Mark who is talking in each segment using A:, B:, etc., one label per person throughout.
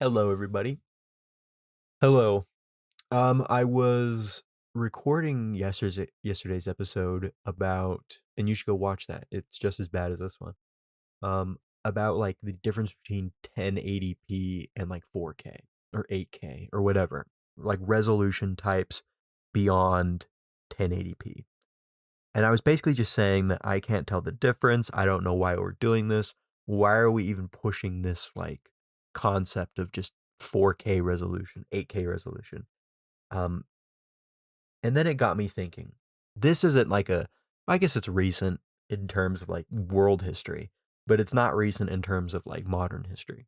A: Hello, everybody. Hello. I was recording yesterday's episode about, and you should go watch that. It's just as bad as this one. About like the difference between 1080p and like 4K or 8K or whatever, like resolution types beyond 1080p. And I was basically just saying that I can't tell the difference. I don't know why we're doing this. Why are we even pushing this like concept of just 4K resolution, 8K resolution? Um, and then it got me thinking. This isn't like I guess it's recent in terms of like world history, but it's not recent in terms of like modern history.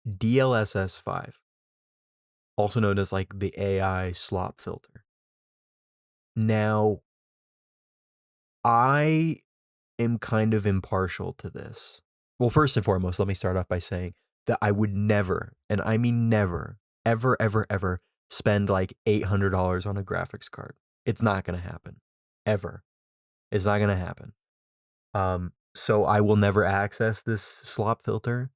A: DLSS 5, also known as like the AI slop filter. Now, I am kind of impartial to this. Well, first and foremost, let me start off by saying that I would never, and I mean never, ever, ever, ever spend like $800 on a graphics card. It's not going to happen. Ever. It's not going to happen. So I will never access this slop filter.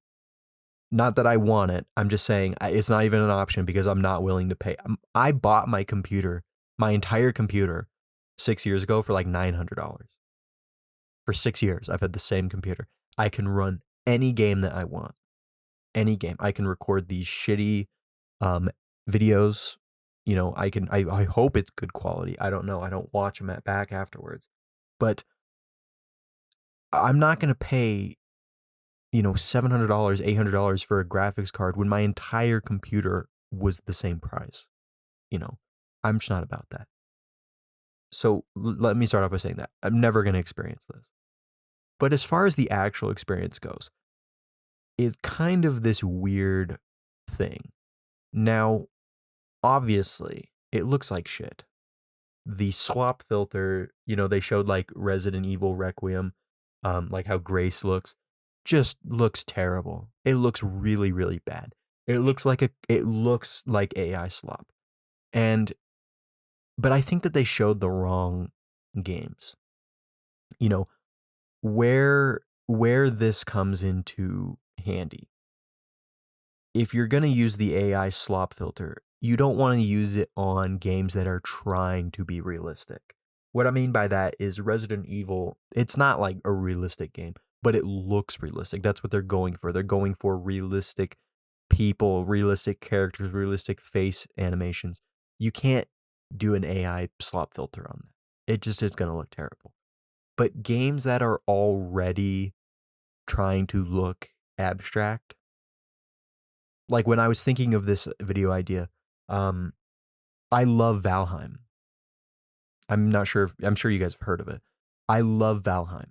A: Not that I want it. I'm just saying it's not even an option because I'm not willing to pay. I bought my computer, my entire computer, 6 years ago for like $900. For 6 years, I've had the same computer. I can run any game that I want. Any game. I can record these shitty um, videos. You know, I hope it's good quality. I don't know. I don't watch them back afterwards. But I'm not going to pay, $700, $800 for a graphics card when my entire computer was the same price. You know, I'm just not about that. So let me start off by saying that I'm never going to experience this. But as far as the actual experience goes, it's kind of this weird thing. Now, obviously, it looks like shit. The swap filter, they showed like Resident Evil Requiem, like how Grace looks, just looks terrible. It looks really, really bad. It looks like AI slop. And but I think that they showed the wrong games. You know, where this comes into handy, if you're going to use the AI slop filter, you don't want to use it on games that are trying to be realistic. What I mean by that is Resident Evil, it's not like a realistic game, but it looks realistic. That's what they're going for. They're going for realistic people, realistic characters, realistic face animations. You can't do an AI slop filter on that. It just is going to look terrible. But games that are already trying to look abstract, like when I was thinking of this video idea, um, I love Valheim. I'm sure you guys have heard of it. I love Valheim.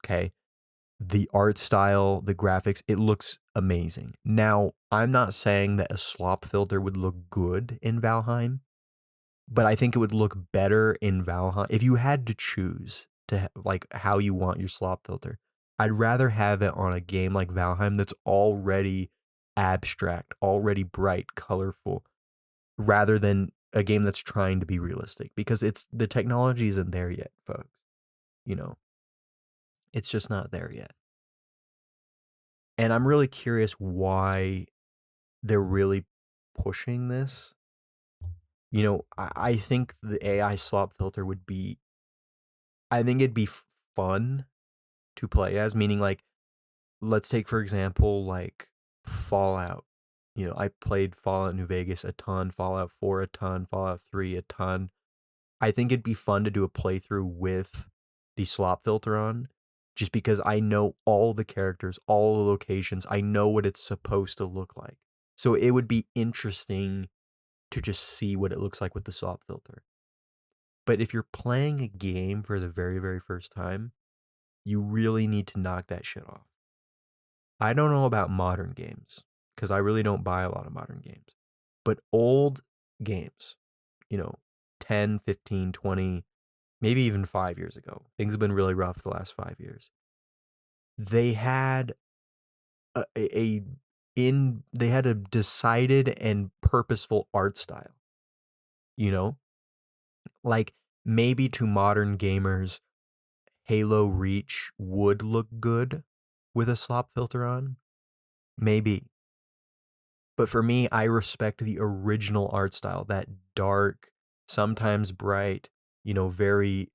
A: Okay. The art style, the graphics, it looks amazing. Now, I'm not saying that a slop filter would look good in Valheim, but I think it would look better in Valheim. If you had to choose like how you want your slop filter, I'd rather have it on a game like Valheim that's already abstract, already bright, colorful, rather than a game that's trying to be realistic, because it's the technology isn't there yet, folks. You know, it's just not there yet. And I'm really curious why they're really pushing this. I think the AI slop filter would be, I think it'd be fun to play as, meaning like, let's take, for example, like Fallout. I played Fallout New Vegas a ton, Fallout 4 a ton, Fallout 3 a ton. I think it'd be fun to do a playthrough with the slop filter on, just because I know all the characters, all the locations. I know what it's supposed to look like. So it would be interesting to just see what it looks like with the slop filter. But if you're playing a game for the very, very first time, you really need to knock that shit off. I don't know about modern games because I really don't buy a lot of modern games. But old games, you know, 10, 15, 20, maybe even 5 years ago, things have been really rough the last 5 years. They had a they had a decided and purposeful art style, you know? Like maybe to modern gamers, Halo Reach would look good with a slop filter on. Maybe. But for me, I respect the original art style, that dark, sometimes bright, very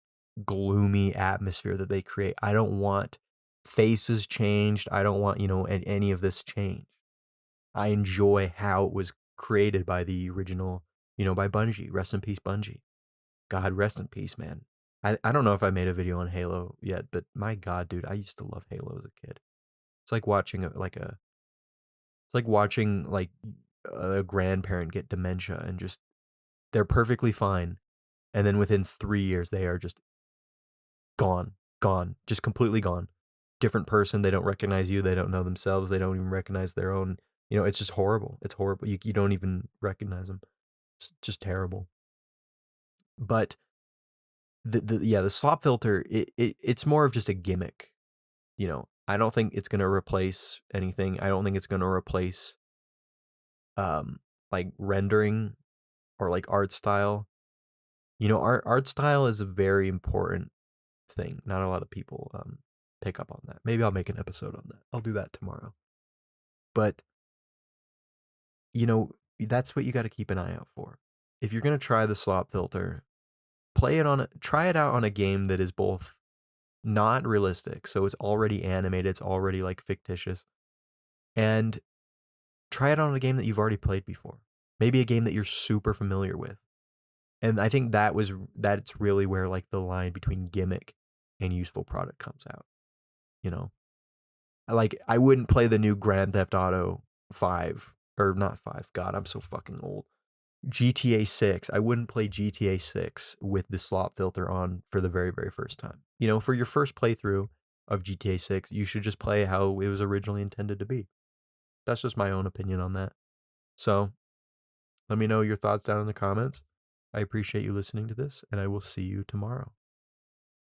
A: gloomy atmosphere that they create. I don't want faces changed. I don't want, any of this changed. I enjoy how it was created by the original, by Bungie. Rest in peace, Bungie. God, rest in peace, man. I don't know if I made a video on Halo yet, but my God, dude, I used to love Halo as a kid. It's like watching it's like watching like a grandparent get dementia and just they're perfectly fine, and then within 3 years they are just gone, just completely gone. Different person. They don't recognize you. They don't know themselves. They don't even recognize their own. It's just horrible. It's horrible. You don't even recognize them. It's just terrible. But the slop filter, it's more of just a gimmick. I don't think it's gonna replace anything. I don't think it's gonna replace like rendering or like art style. Art style is a very important thing. Not a lot of people pick up on that. Maybe I'll make an episode on that. I'll do that tomorrow. But that's what you got to keep an eye out for. If you're gonna try the slop filter, try it out on a game that is both not realistic, so it's already animated, it's already like fictitious, and try it on a game that you've already played before. Maybe a game that you're super familiar with. And I think that's really where like the line between gimmick and useful product comes out. You know, like I wouldn't play the new Grand Theft Auto 5 or not 5. God, I'm so fucking old. GTA 6. I wouldn't play GTA 6 with the slop filter on for the very, very first time. For your first playthrough of GTA 6, you should just play how it was originally intended to be. That's just my own opinion on that. So let me know your thoughts down in the comments. I appreciate you listening to this, and I will see you tomorrow.